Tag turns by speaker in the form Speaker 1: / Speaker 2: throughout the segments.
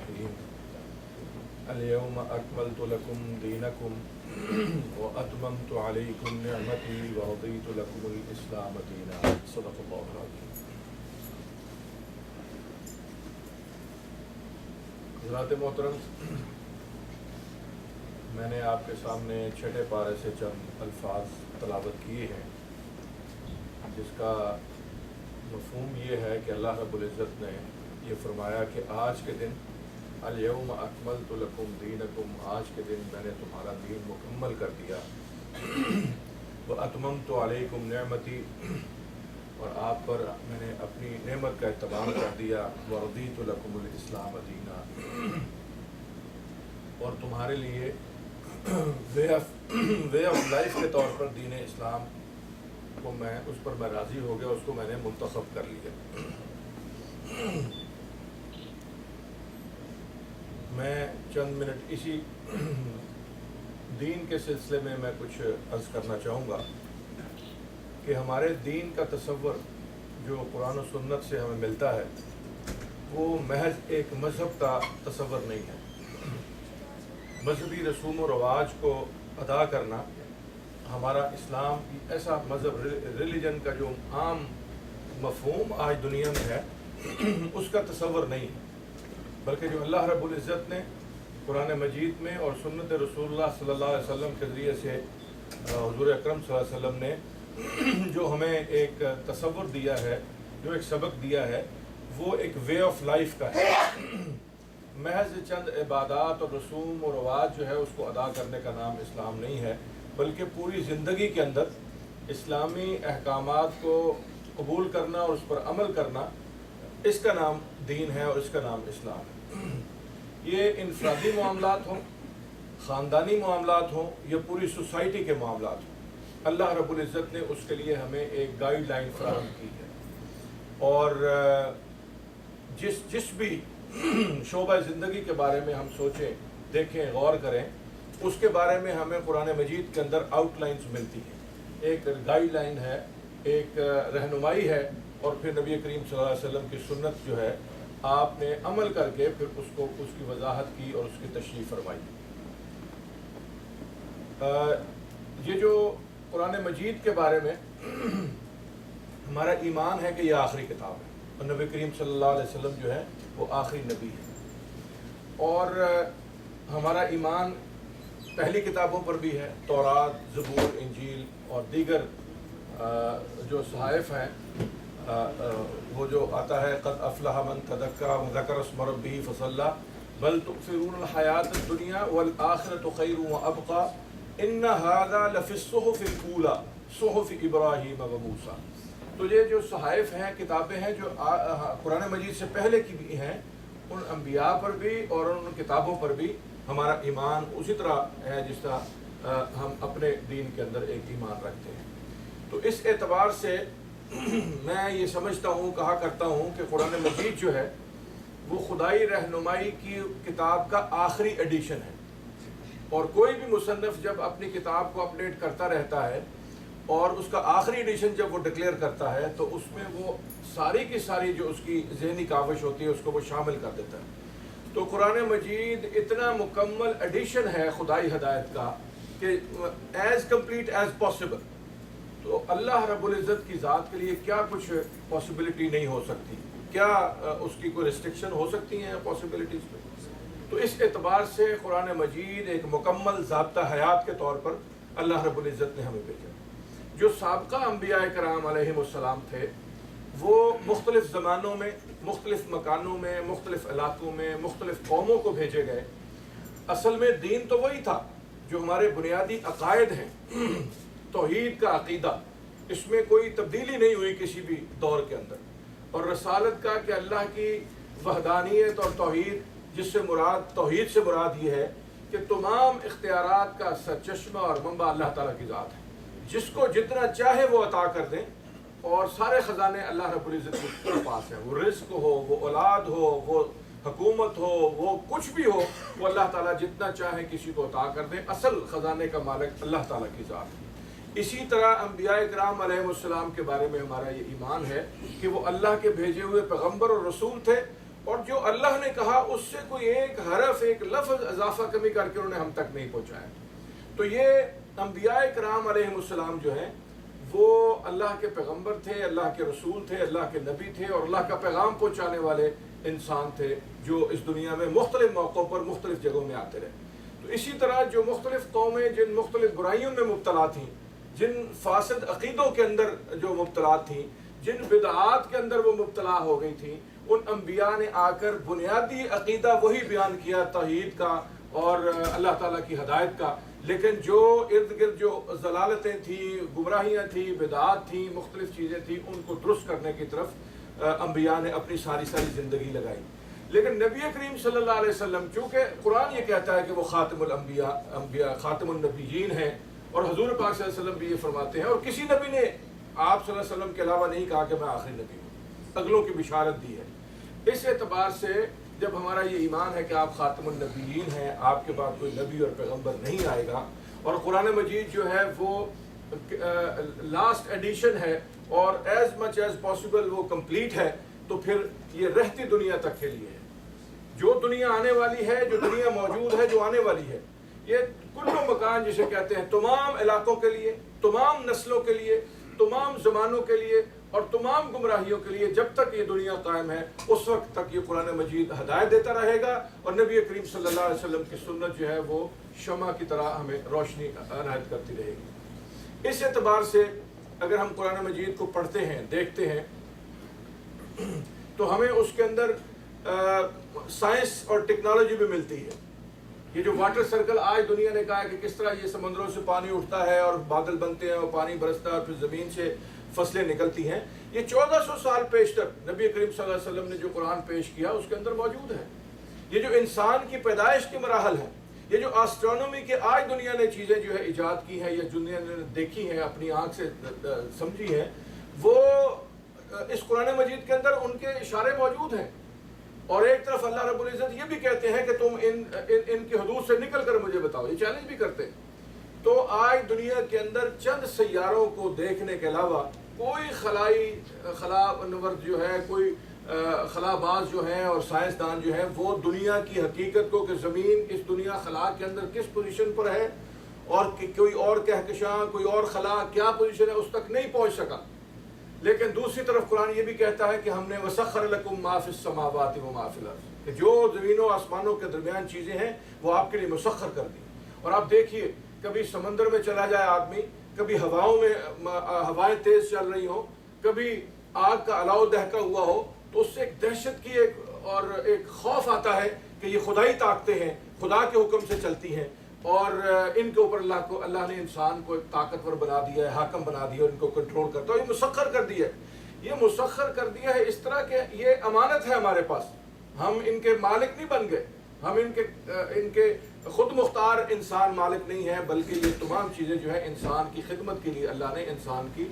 Speaker 1: الرحیم الیوم اکملت لکم دینکم واتممت علیکم نعمتی ورضیت لکم الاسلام دینا۔ صدق اللہ العظیم۔ حضرات محترم، میں نے آپ کے سامنے چھٹے پارے سے چند الفاظ تلاوت کیے ہیں، جس کا مفہوم یہ ہے کہ اللہ رب العزت نے یہ فرمایا کہ آج کے دن الیوم اکملت لکم دینکم، آج کے دن میں نے تمہارا دین مکمل کر دیا، واتممت علیکم نعمتی، اور آپ پر میں نے اپنی نعمت کا اہتمام کر دیا، ورضیت لکم الاسلام دینا، اور تمہارے لیے وے آف لائف کے طور پر دین اسلام کو اس پر میں راضی ہو گیا، اس کو میں نے منتخب کر لیا۔ میں چند منٹ اسی دین کے سلسلے میں کچھ عرض کرنا چاہوں گا کہ ہمارے دین کا تصور جو قرآن و سنت سے ہمیں ملتا ہے وہ محض ایک مذہب کا تصور نہیں ہے۔ مذہبی رسوم و رواج کو ادا کرنا ہمارا اسلام ایسا مذہب ریلیجن کا جو عام مفہوم آج دنیا میں ہے اس کا تصور نہیں ہے، بلکہ جو اللہ رب العزت نے قرآن مجید میں اور سنت رسول اللہ صلی اللہ علیہ وسلم کے ذریعے سے حضور اکرم صلی اللہ علیہ وسلم نے جو ہمیں ایک تصور دیا ہے، جو ایک سبق دیا ہے، وہ ایک وے آف لائف کا ہے۔ محض چند عبادات اور رسوم و رواج جو ہے اس کو ادا کرنے کا نام اسلام نہیں ہے، بلکہ پوری زندگی کے اندر اسلامی احکامات کو قبول کرنا اور اس پر عمل کرنا، اس کا نام دین ہے اور اس کا نام اسلام ہے۔ یہ انفرادی معاملات ہوں، خاندانی معاملات ہوں یا پوری سوسائٹی کے معاملات ہوں، اللہ رب العزت نے اس کے لیے ہمیں ایک گائیڈ لائن فراہم کی ہے، اور جس بھی شعبہ زندگی کے بارے میں ہم سوچیں، دیکھیں، غور کریں، اس کے بارے میں ہمیں قرآن مجید کے اندر آؤٹ لائنز ملتی ہیں، ایک گائیڈ لائن ہے، ایک رہنمائی ہے، اور پھر نبی کریم صلی اللہ علیہ وسلم کی سنت جو ہے آپ نے عمل کر کے پھر اس کی وضاحت کی اور اس کی تشریح فرمائی۔ یہ جو قرآن مجید کے بارے میں ہمارا ایمان ہے کہ یہ آخری کتاب ہے، اور نبی کریم صلی اللہ علیہ وسلم جو ہے وہ آخری نبی ہے، اور ہمارا ایمان پہلی کتابوں پر بھی ہے، تورات، زبور، انجیل اور دیگر جو صحائف ہیں، وہ جو آتا ہے قد افلح من تزکیٰ وذکر اسم ربہ فصلی بل تؤثرون الحیاۃ الدنیا والآخرۃ خیر وابقیٰ ان ھذا لفی الصحف الاولیٰ صحف ابراہیم وموسیٰ۔ تو یہ جو صحائف ہیں، کتابیں ہیں جو قرآن مجید سے پہلے کی بھی ہیں، ان انبیاء پر بھی اور ان کتابوں پر بھی ہمارا ایمان اسی طرح ہے جس طرح ہم اپنے دین کے اندر ایک ایمان رکھتے ہیں۔ تو اس اعتبار سے میں یہ سمجھتا ہوں، کہا کرتا ہوں کہ قرآن مجید جو ہے وہ خدائی رہنمائی کی کتاب کا آخری ایڈیشن ہے، اور کوئی بھی مصنف جب اپنی کتاب کو اپڈیٹ کرتا رہتا ہے اور اس کا آخری ایڈیشن جب وہ ڈکلیئر کرتا ہے تو اس میں وہ ساری کی ساری جو اس کی ذہنی کاوش ہوتی ہے اس کو وہ شامل کر دیتا ہے۔ تو قرآن مجید اتنا مکمل ایڈیشن ہے خدائی ہدایت کا کہ ایز کمپلیٹ ایز پاسبل، تو اللہ رب العزت کی ذات کے لیے کیا کچھ پاسبلٹی نہیں ہو سکتی، کیا اس کی کوئی ریسٹرکشن ہو سکتی ہیں پاسبلٹیز پہ؟ تو اس اعتبار سے قرآن مجید ایک مکمل ضابطہ حیات کے طور پر اللہ رب العزت نے ہمیں بھیجا۔ جو سابقہ انبیاء کرام علیہم السلام تھے وہ مختلف زمانوں میں، مختلف مکانوں میں، مختلف علاقوں میں، مختلف قوموں کو بھیجے گئے۔ اصل میں دین تو وہی تھا جو ہمارے بنیادی عقائد ہیں، توحید کا عقیدہ، اس میں کوئی تبدیلی نہیں ہوئی کسی بھی دور کے اندر، اور رسالت کا کہ اللہ کی وحدانیت اور توحید، جس سے مراد توحید سے مراد یہ ہے کہ تمام اختیارات کا سرچشمہ اور منبع اللہ تعالیٰ کی ذات ہے، جس کو جتنا چاہے وہ عطا کر دیں، اور سارے خزانے اللہ رب العزت کے پاس ہیں، وہ رزق ہو، وہ اولاد ہو، وہ حکومت ہو، وہ کچھ بھی ہو، وہ اللہ تعالیٰ جتنا چاہے کسی کو عطا کر دیں، اصل خزانے کا مالک اللہ تعالیٰ کی ذات ہے۔ اسی طرح انبیاء کرام علیہ السلام کے بارے میں ہمارا یہ ایمان ہے کہ وہ اللہ کے بھیجے ہوئے پیغمبر اور رسول تھے، اور جو اللہ نے کہا اس سے کوئی ایک حرف ایک لفظ اضافہ کمی کر کے انہوں نے ہم تک نہیں پہنچایا۔ تو یہ انبیاء کرام علیہ السلام جو ہیں وہ اللہ کے پیغمبر تھے، اللہ کے رسول تھے، اللہ کے نبی تھے، اور اللہ کا پیغام پہنچانے والے انسان تھے جو اس دنیا میں مختلف موقعوں پر مختلف جگہوں میں آتے رہے۔ تو اسی طرح جو مختلف قومیں جن مختلف برائیوں میں مبتلا تھیں، جن فاسد عقیدوں کے اندر جو مبتلا تھیں، جن بدعات کے اندر وہ مبتلا ہو گئی تھیں، ان انبیاء نے آ کر بنیادی عقیدہ وہی بیان کیا توحید کا اور اللہ تعالیٰ کی ہدایت کا، لیکن جو ارد گرد جو ضلالتیں تھیں، گمراہیاں تھیں، بدعات تھیں، مختلف چیزیں تھیں، ان کو درست کرنے کی طرف انبیاء نے اپنی ساری زندگی لگائی۔ لیکن نبی کریم صلی اللہ علیہ وسلم چونکہ قرآن یہ کہتا ہے کہ وہ خاتم الانبیاء خاتم النبیین ہیں، اور حضور پاک صلی اللہ علیہ وسلم بھی یہ فرماتے ہیں، اور کسی نبی نے آپ صلی اللہ علیہ وسلم کے علاوہ نہیں کہا کہ میں آخری نبی ہوں، اگلوں کی بشارت دی ہے۔ اس اعتبار سے جب ہمارا یہ ایمان ہے کہ آپ خاتم النبیین ہیں، آپ کے بعد کوئی نبی اور پیغمبر نہیں آئے گا، اور قرآن مجید جو ہے وہ لاسٹ ایڈیشن ہے اور ایز مچ ایز پاسبل وہ کمپلیٹ ہے، تو پھر یہ رہتی دنیا تک کے لیے ہے۔ جو دنیا آنے والی ہے، جو دنیا موجود ہے، جو آنے والی ہے، یہ کل مکان جسے کہتے ہیں، تمام علاقوں کے لیے، تمام نسلوں کے لیے، تمام زمانوں کے لیے اور تمام گمراہیوں کے لیے، جب تک یہ دنیا قائم ہے اس وقت تک یہ قرآن مجید ہدایت دیتا رہے گا، اور نبی کریم صلی اللہ علیہ وسلم کی سنت جو ہے وہ شمع کی طرح ہمیں روشنی عنایت کرتی رہے گی۔ اس اعتبار سے اگر ہم قرآن مجید کو پڑھتے ہیں، دیکھتے ہیں، تو ہمیں اس کے اندر سائنس اور ٹیکنالوجی بھی ملتی ہے۔ یہ جو واٹر سرکل آج دنیا نے کہا ہے کہ کس طرح یہ سمندروں سے پانی اٹھتا ہے اور بادل بنتے ہیں اور پانی برستا ہے اور پھر زمین سے فصلیں نکلتی ہیں، یہ 1400 سال پیش تک نبی کریم صلی اللہ علیہ وسلم نے جو قرآن پیش کیا اس کے اندر موجود ہے۔ یہ جو انسان کی پیدائش کے مراحل ہیں، یہ جو آسٹرونومی کے آج دنیا نے چیزیں جو ہے ایجاد کی ہیں یا دنیا نے دیکھی ہیں، اپنی آنکھ سے سمجھی ہیں، وہ اس قرآن مجید کے اندر ان کے اشارے موجود ہیں۔ اور ایک طرف اللہ رب العزت یہ بھی کہتے ہیں کہ تم ان کی حدود سے نکل کر مجھے بتاؤ، یہ چیلنج بھی کرتے ہیں۔ تو آج دنیا کے اندر چند سیاروں کو دیکھنے کے علاوہ کوئی خلا نورد جو ہے، کوئی خلا باز جو ہیں اور سائنسدان جو ہیں، وہ دنیا کی حقیقت کو کہ زمین اس دنیا خلا کے اندر کس پوزیشن پر ہے اور کوئی اور کہکشاں، کوئی اور خلا کیا پوزیشن ہے، اس تک نہیں پہنچ سکا۔ لیکن دوسری طرف قرآن یہ بھی کہتا ہے کہ ہم نے وَسَخَّرَ لَكُم مَا فِي السَّمَاوَاتِ وَمَا فِي الْأَرْضِ، کہ جو زمین و آسمانوں کے درمیان چیزیں ہیں وہ آپ کے لیے مسخر کر دی۔ اور آپ دیکھیے، کبھی سمندر میں چلا جائے آدمی، کبھی ہواؤں میں ہوائیں تیز چل رہی ہوں، کبھی آگ کا الاؤ دہکا ہوا ہو، تو اس سے ایک دہشت کی ایک خوف آتا ہے کہ یہ خدائی طاقتیں ہیں، خدا کے حکم سے چلتی ہیں، اور ان کے اوپر اللہ نے انسان کو ایک طاقتور بنا دیا ہے، حاکم بنا دیا ہے، ان کو کنٹرول کرتا ہے، یہ مسخر کر دیا ہے۔ یہ مسخر کر دیا ہے اس طرح کہ یہ امانت ہے ہمارے پاس، ہم ان کے مالک نہیں بن گئے، ہم ان کے خود مختار انسان مالک نہیں ہے، بلکہ یہ تمام چیزیں جو ہے انسان کی خدمت کے لیے اللہ نے انسان کی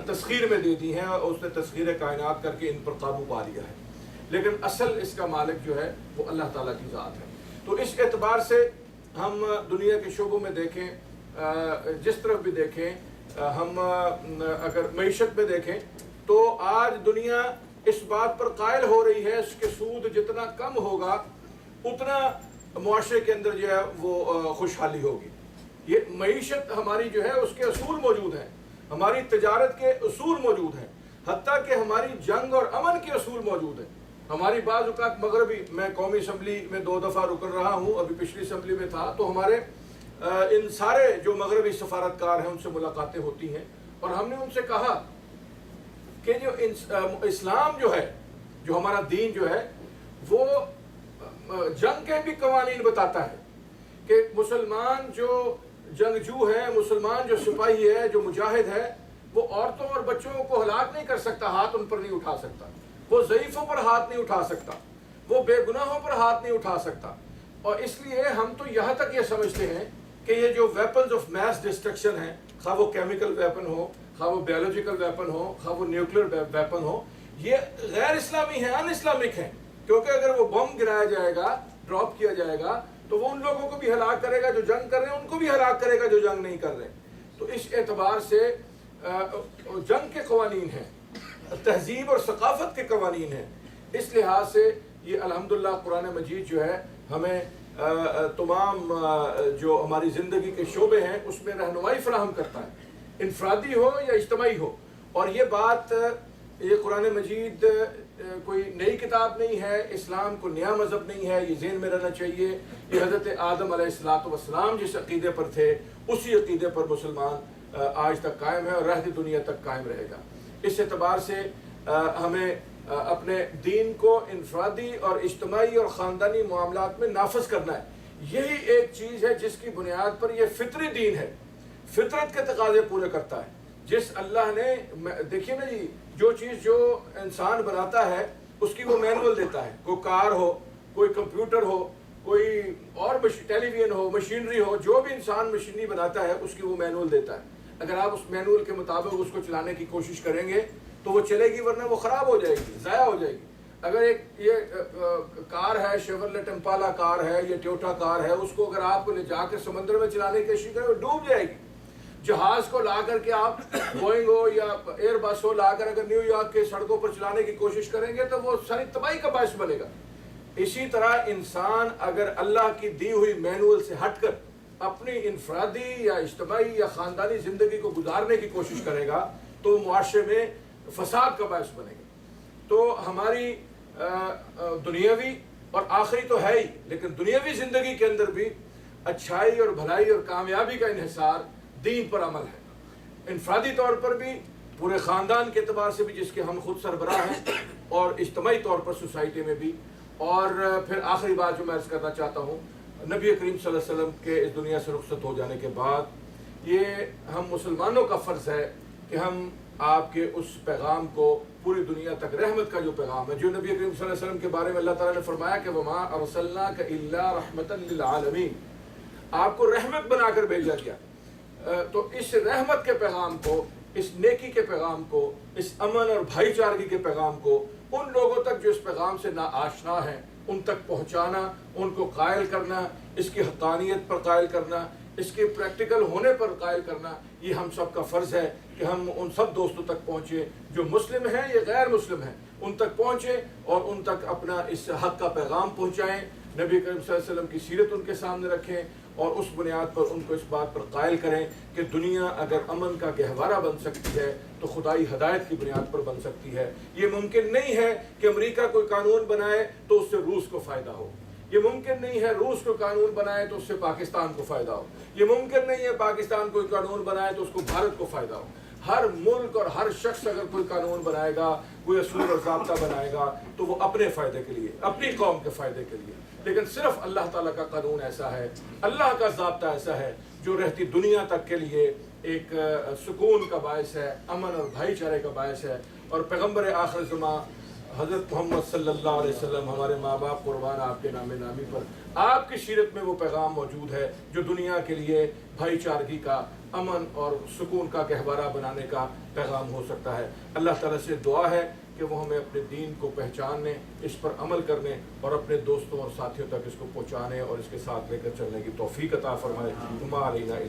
Speaker 1: تسخیر میں دے دی ہیں، اور اس نے تسخیر کائنات کر کے ان پر قابو پا لیا ہے۔ لیکن اصل اس کا مالک جو ہے وہ اللہ تعالیٰ کی ذات ہے۔ تو اس اعتبار سے ہم دنیا کے شعبوں میں دیکھیں، جس طرف بھی دیکھیں، ہم اگر معیشت میں دیکھیں تو آج دنیا اس بات پر قائل ہو رہی ہے کہ سود جتنا کم ہوگا اتنا معاشرے کے اندر جو ہے وہ خوشحالی ہوگی۔ یہ معیشت ہماری جو ہے اس کے اصول موجود ہیں، ہماری تجارت کے اصول موجود ہیں، حتیٰ کہ ہماری جنگ اور امن کے اصول موجود ہیں۔ ہماری بعض اوقات مغربی، میں قومی اسمبلی میں 2 دفعہ رکن رہا ہوں، ابھی پچھلی اسمبلی میں تھا، تو ہمارے ان سارے جو مغربی سفارتکار ہیں ان سے ملاقاتیں ہوتی ہیں، اور ہم نے ان سے کہا کہ جو اسلام جو ہے، جو ہمارا دین جو ہے، وہ جنگ کے بھی قوانین بتاتا ہے کہ مسلمان جو جنگجو ہے، مسلمان جو سپاہی ہے، جو مجاہد ہے، وہ عورتوں اور بچوں کو ہلاک نہیں کر سکتا، ہاتھ ان پر نہیں اٹھا سکتا، وہ ضعیفوں پر ہاتھ نہیں اٹھا سکتا، وہ بے گناہوں پر ہاتھ نہیں اٹھا سکتا۔ اور اس لیے ہم تو یہاں تک یہ سمجھتے ہیں کہ یہ جو ویپنز آف میس ڈسٹرکشن ہیں، خواہ وہ کیمیکل ویپن ہو، خواہ وہ بیولوجیکل ویپن ہو، خواہ وہ نیوکلیر ویپن ہو، یہ غیر اسلامی ہیں، ان اسلامک ہیں، کیونکہ اگر وہ بم گرایا جائے گا، ڈراپ کیا جائے گا، تو وہ ان لوگوں کو بھی ہلاک کرے گا جو جنگ کر رہے ہیں، ان کو بھی ہلاک کرے گا جو جنگ نہیں کر رہے۔ تو اس اعتبار سے جنگ کے قوانین ہیں، تہذیب اور ثقافت کے قوانین ہیں۔ اس لحاظ سے یہ الحمدللہ قرآن مجید جو ہے ہمیں تمام جو ہماری زندگی کے شعبے ہیں اس میں رہنمائی فراہم کرتا ہے، انفرادی ہو یا اجتماعی ہو. اور یہ بات، یہ قرآن مجید کوئی نئی کتاب نہیں ہے، اسلام کو نیا مذہب نہیں ہے، یہ ذہن میں رہنا چاہیے. یہ حضرت آدم علیہ السلام جس عقیدے پر تھے اسی عقیدے پر مسلمان آج تک قائم ہے اور رہتی دنیا تک قائم رہے گا. اس اعتبار سے ہمیں اپنے دین کو انفرادی اور اجتماعی اور خاندانی معاملات میں نافذ کرنا ہے. یہی ایک چیز ہے جس کی بنیاد پر یہ فطری دین ہے، فطرت کے تقاضے پورے کرتا ہے. جس اللہ نے، دیکھیے نا جی، جو چیز جو انسان بناتا ہے اس کی وہ مینول دیتا ہے. کوئی کار ہو، کوئی کمپیوٹر ہو، کوئی اور ٹیلی ویژن ہو، مشینری ہو، جو بھی انسان مشینری بناتا ہے اس کی وہ مینول دیتا ہے. اگر آپ اس مینول کے مطابق اس کو چلانے کی کوشش کریں گے تو وہ چلے گی، ورنہ وہ خراب ہو جائے گی، ضائع ہو جائے گی. اگر ایک یہ کار ہے، شیورلیٹ امپالا کار ہے یا ٹویوٹا کار ہے، اس کو اگر آپ لے جا کر سمندر میں چلانے کی کوشش کریں وہ ڈوب جائے گی. جہاز کو لا کر کے آپ بوئنگ ہو یا ایئر بس ہو لا کر اگر نیو یارک کے سڑکوں پر چلانے کی کوشش کریں گے تو وہ ساری تباہی کا باعث بنے گا. اسی طرح انسان اگر اللہ کی دی ہوئی مینول سے ہٹ کر اپنی انفرادی یا اجتماعی یا خاندانی زندگی کو گزارنے کی کوشش کرے گا تو معاشرے میں فساد کا باعث بنے گا. تو ہماری دنیاوی اور آخری تو ہے ہی، لیکن دنیاوی زندگی کے اندر بھی اچھائی اور بھلائی اور کامیابی کا انحصار دین پر عمل ہے. انفرادی طور پر بھی، پورے خاندان کے اعتبار سے بھی جس کے ہم خود سربراہ ہیں، اور اجتماعی طور پر سوسائٹی میں بھی. اور پھر آخری بات جو میں عرض کرنا چاہتا ہوں، نبی کریم صلی اللہ علیہ وسلم کے اس دنیا سے رخصت ہو جانے کے بعد یہ ہم مسلمانوں کا فرض ہے کہ ہم آپ کے اس پیغام کو پوری دنیا تک، رحمت کا جو پیغام ہے جو نبی کریم صلی اللہ علیہ وسلم کے بارے میں اللہ تعالیٰ نے فرمایا کہ وَمَا أَرْسَلْنَاكَ إِلَّا رَحْمَةً لِلْعَالَمِينَ، آپ کو رحمت بنا کر بھیجا گیا. تو اس رحمت کے پیغام کو، اس نیکی کے پیغام کو، اس امن اور بھائی چارگی کے پیغام کو ان لوگوں تک جو اس پیغام سے ناآشنا ہیں ان تک پہنچانا، ان کو قائل کرنا، اس کی حقانیت پر قائل کرنا، اس کے پریکٹیکل ہونے پر قائل کرنا، یہ ہم سب کا فرض ہے کہ ہم ان سب دوستوں تک پہنچے جو مسلم ہیں یا غیر مسلم ہیں، ان تک پہنچے اور ان تک اپنا اس حق کا پیغام پہنچائیں. نبی کریم صلی اللہ علیہ وسلم کی سیرت ان کے سامنے رکھیں اور اس بنیاد پر ان کو اس بات پر قائل کریں کہ دنیا اگر امن کا گہوارہ بن سکتی ہے تو خدائی ہدایت کی بنیاد پر بن سکتی ہے. یہ ممکن نہیں ہے کہ امریکہ کوئی قانون بنائے تو اس سے روس کو فائدہ ہو، یہ ممکن نہیں ہے روس کو قانون بنائے تو اس سے پاکستان کو فائدہ ہو، یہ ممکن نہیں ہے پاکستان کوئی قانون بنائے تو اس کو بھارت کو فائدہ ہو. ہر ملک اور ہر شخص اگر کوئی قانون بنائے گا، کوئی اصول اور ضابطہ بنائے گا تو وہ اپنے فائدے کے لیے، اپنی قوم کے فائدے کے لیے. لیکن صرف اللہ تعالیٰ کا قانون ایسا ہے، اللہ کا ضابطہ ایسا ہے جو رہتی دنیا تک کے لیے ایک سکون کا باعث ہے، امن اور بھائی چارے کا باعث ہے. اور پیغمبر آخر زماں حضرت محمد صلی اللہ علیہ وسلم، ہمارے ماں باپ قربان آپ کے نام نامی پر، آپ کی سیرت میں وہ پیغام موجود ہے جو دنیا کے لیے بھائی چارگی کا، امن اور سکون کا گہوارہ بنانے کا پیغام ہو سکتا ہے. اللہ تعالیٰ سے دعا ہے کہ وہ ہمیں اپنے دین کو پہچاننے، اس پر عمل کرنے اور اپنے دوستوں اور ساتھیوں تک اس کو پہنچانے اور اس کے ساتھ لے کر چلنے کی توفیق عطا فرمائے.